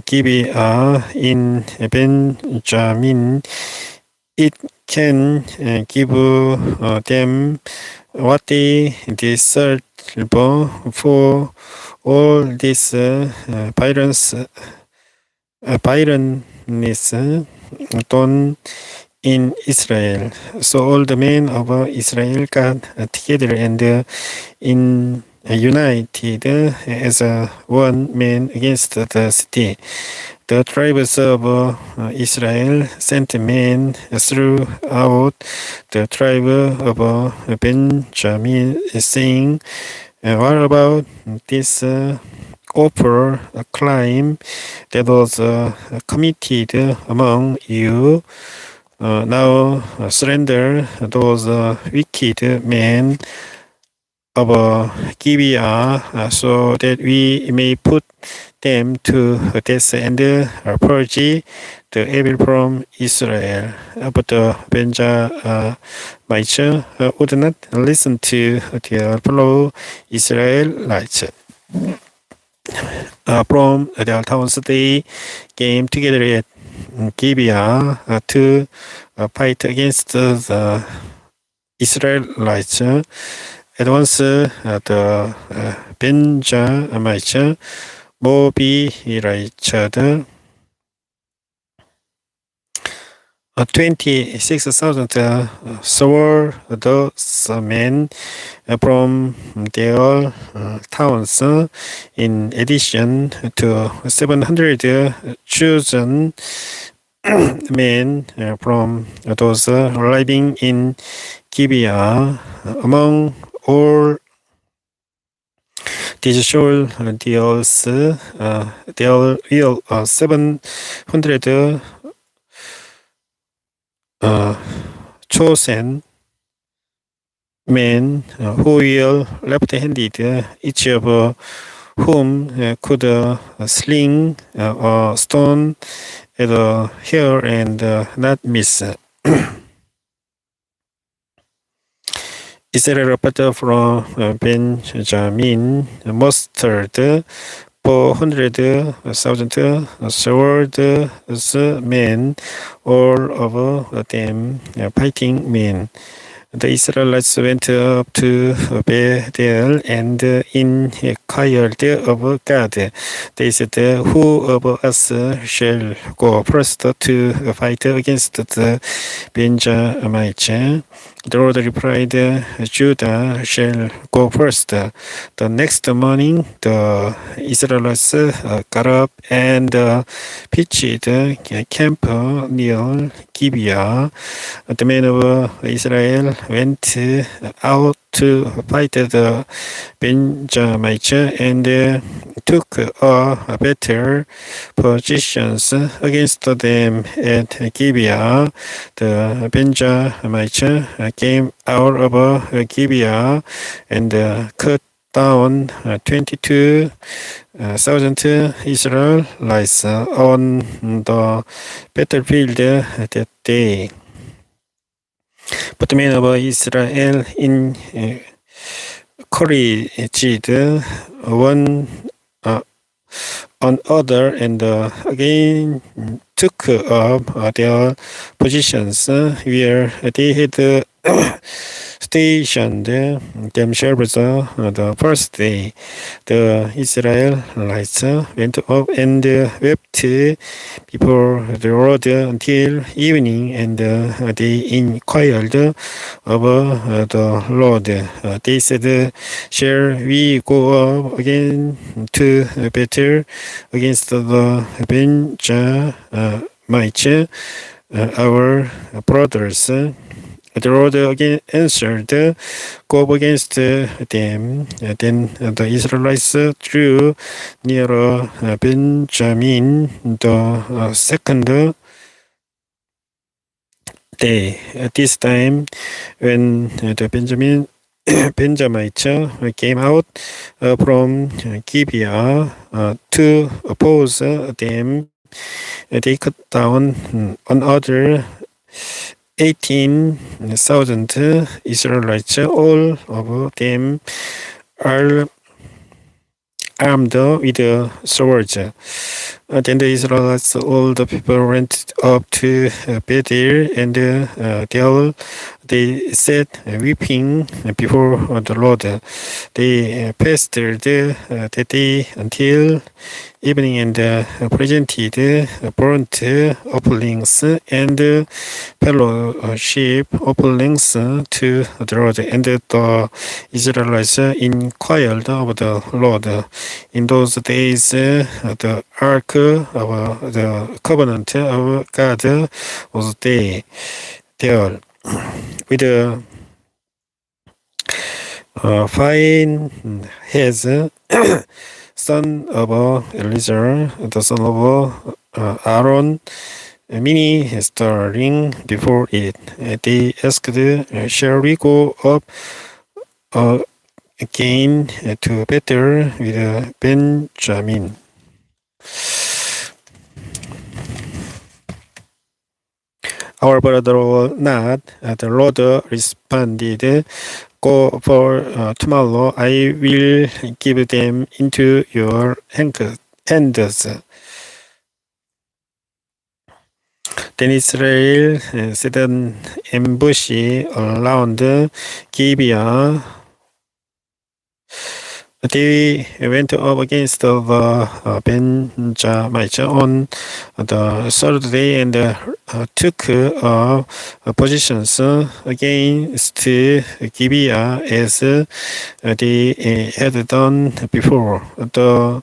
Gibeah in Benjamin, it can give them what they deserve for all this violence done in Israel. So all the men of Israel got together and united as one man against the city. The tribes of Israel sent men throughout the tribe of Benjamin, saying, "What about this awful crime that was committed among you? Now surrender those wicked men of Gibeah, so that we may put them to death and purge the evil from Israel." But the Benjamites would not listen to their fellow Israelites. From their towns they came together at Gibeah to fight against the Israelites. At once the Benjamites mobilized 26,000 swordsmen from their towns, in addition to 700 chosen men from those living in Gibeah. Among all these soldiers, there were 700 chosen men who were left-handed, each of whom could sling a stone at a hair and not miss. Israel apart from Benjamin mustered 400,000 swordsmen, all of them fighting men. The Israelites went up to Bethel and inquired of God. They said, "Who of us shall go first to fight against the Benjamites?" The Lord replied, "Judah shall go first." The next morning, the Israelites got up and pitched camp near Gibeah. The men of Israel went out to fight the Benjamites and took better positions against them at Gibeah. The Benjamites came out of Gibeah and cut down 22,000 Israelites on the battlefield that day. But the men of Israel encouraged one another and again took up their positions where they had stationed themselves the first day. The Israelites went up and wept before the Lord until evening, and they inquired of the Lord. They said, "Shall we go up again to battle against the Benjamites, our brothers?" The Lord again answered, "Go up against them." Then the Israelites drew near Benjamin the second day. At this time, when the Benjamites came out from Gibeah to oppose them, they cut down another 18,000 Israelites, all of them are armed with swords. Then the Israelites, all the people went up to Bethel, and there they sat weeping before the Lord. They fasted that day until evening and presented burnt offerings and fellowship offerings to the Lord. And the Israelites inquired of the Lord. In those days, the ark of the covenant of God was there with fine heads, son of Eliezer, the son of Aaron, ministering before it. They asked, "Shall we go up again to battle with Benjamin?" Our brother will not. The Lord responded, "Go, for tomorrow I will give them into your hands." Then Israel set an ambush around Gibeah. They went up against the Benjamites on the third day and took positions against Gibeah as they had done before. The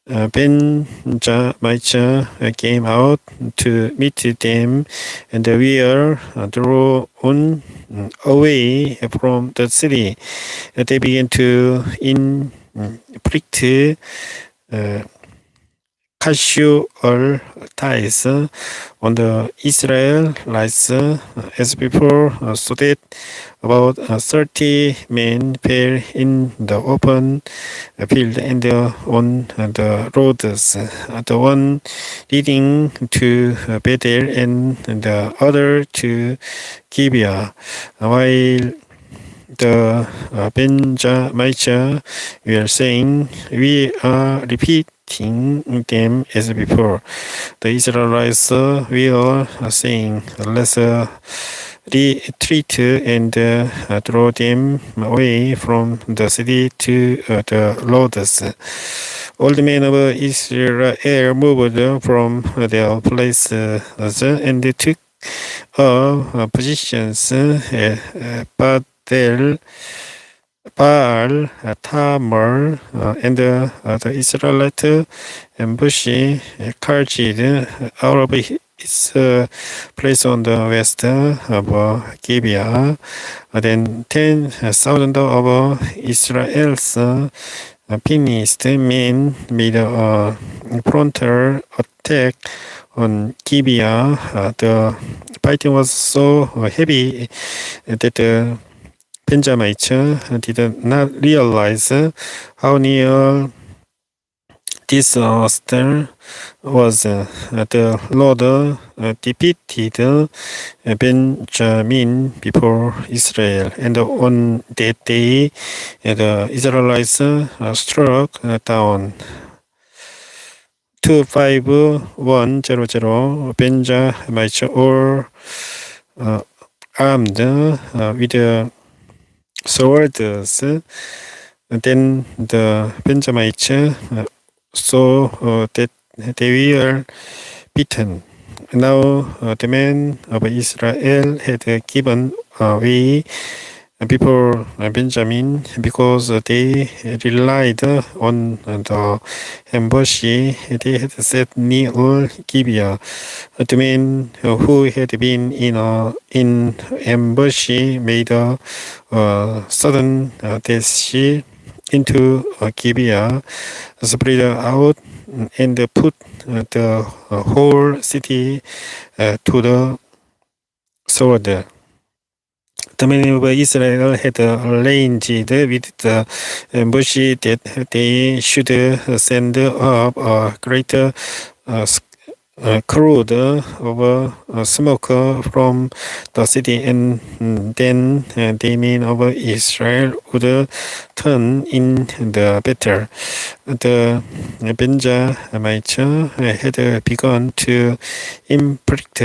Benjamites came out to meet them, and we are drawn away from the city. They began to inflict casual ties on the Israelites as before, so that about 30 men fell in the open field and on the roads, the one leading to Bethel and the other to Gibeah, while the Benjamites were saying, "We are repeating them as before." The Israelites were saying, "Let's retreat and throw them away from the city to the roads." All the men of Israel moved from their places and took positions but Baal, Tamar, and the Israelite ambush charged out of its place on the west of Gibeah. Then 10,000 of Israel's finished men made a frontal attack on Gibeah. The fighting was so heavy that the Benjamites did not realize how near disaster was. The Lord defeated Benjamin before Israel, and on that day the Israelites struck down 25100 Benjamites, all armed with swords. Then the Benjamites saw that they were beaten. Now the men of Israel had given way before Benjamin because they relied on the ambush they had set near Gibeah. The men who had been in ambush made a sudden dash into Gibeah, spread out, and put the whole city to the sword. The men of Israel had arranged with the ambush that they should send up a great cloud of smoke from the city, and then the men of Israel would turn in the battle. The Benjamites had begun to inflict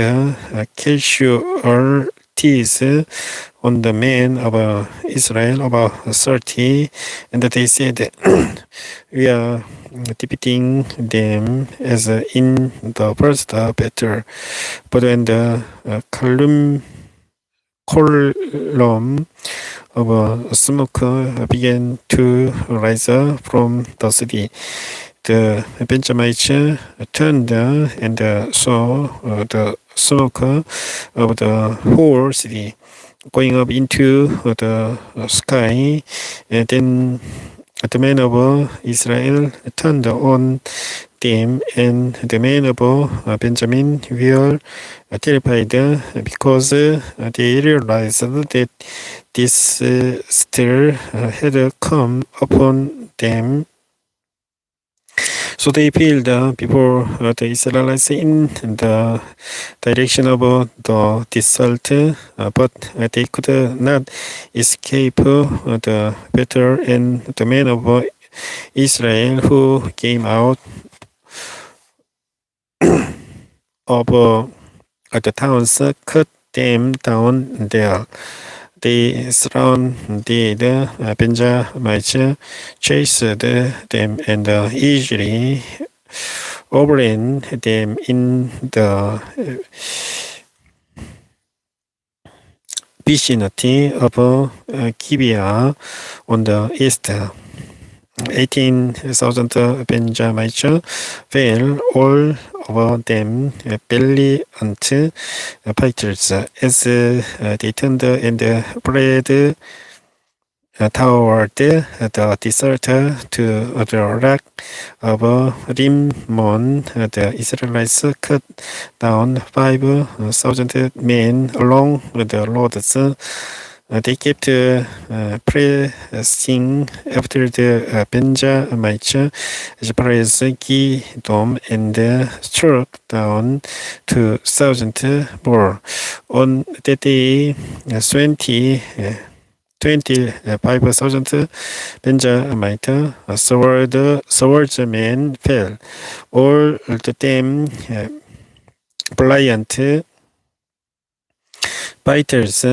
casualties on the men of Israel, about 30, and they said, "We are defeating them as in the first battle." But when the column of smoke began to rise from the city, the Benjamites turned and saw the smoke of the whole city going up into the sky. And then the men of Israel turned on them, and the men of Benjamin were terrified because they realized that this still had come upon them. So they fled before the Israelites in the direction of the desert, but they could not escape the battle, and the men of Israel who came out of the towns cut them down there. They surrounded Benjamites, chased them, and easily overran them in the vicinity of Gibeah on the east. 18,000 Benjamites fell, all of them valiant fighters, as they turned and fled toward the desert to the rock of Rimmon. The Israelites cut down 5,000 men along the roads. They kept pressing after the Benjamites as far as Gidom and struck down 2,000 more. On that day, 25,000 Benjamite swordsmen fell, all of them valiant fighters,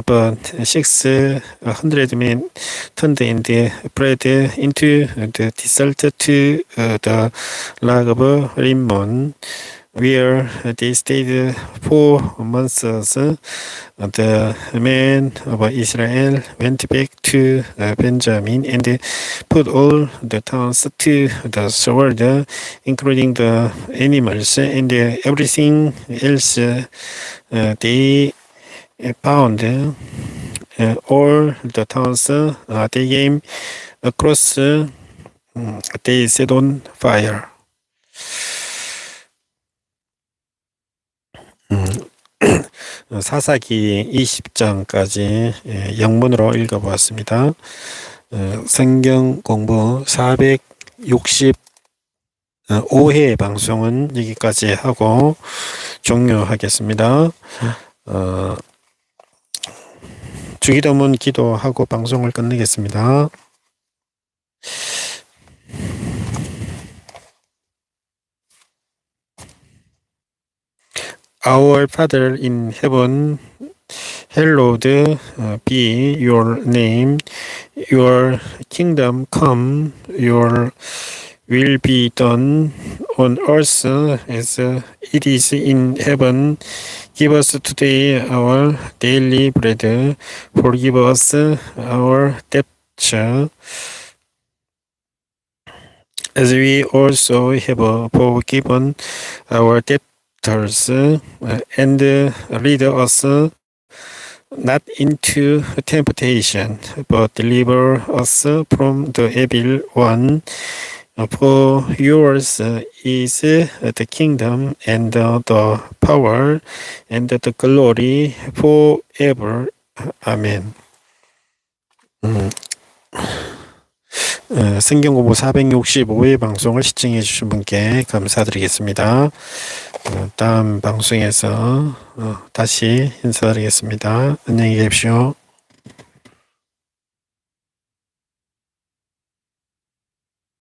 but 600 men turned and fled into the desert to the Lag of Rimmon, where they stayed 4 months. The men of Israel went back to Benjamin and put all the towns to the sword, including the animals and everything else they found. All the towns they came across, they set on fire. 사사기 20장까지 영문으로 읽어보았습니다. 성경 공부 465회 방송은 여기까지 하고 종료하겠습니다. 주기도문 기도하고 방송을 끝내겠습니다. Our Father in heaven, hallowed be your name. Your kingdom come, your will be done on earth as it is in heaven. Give us today our daily bread. Forgive us our debts, as we also have forgiven our debtors. And lead us not into temptation, but deliver us from the evil one. For yours is the kingdom and the power and the glory forever. Amen. 성경공부 465회 방송을 시청해 주신 분께 감사드리겠습니다. 다음 방송에서 다시 인사드리겠습니다. 안녕히 계십시오.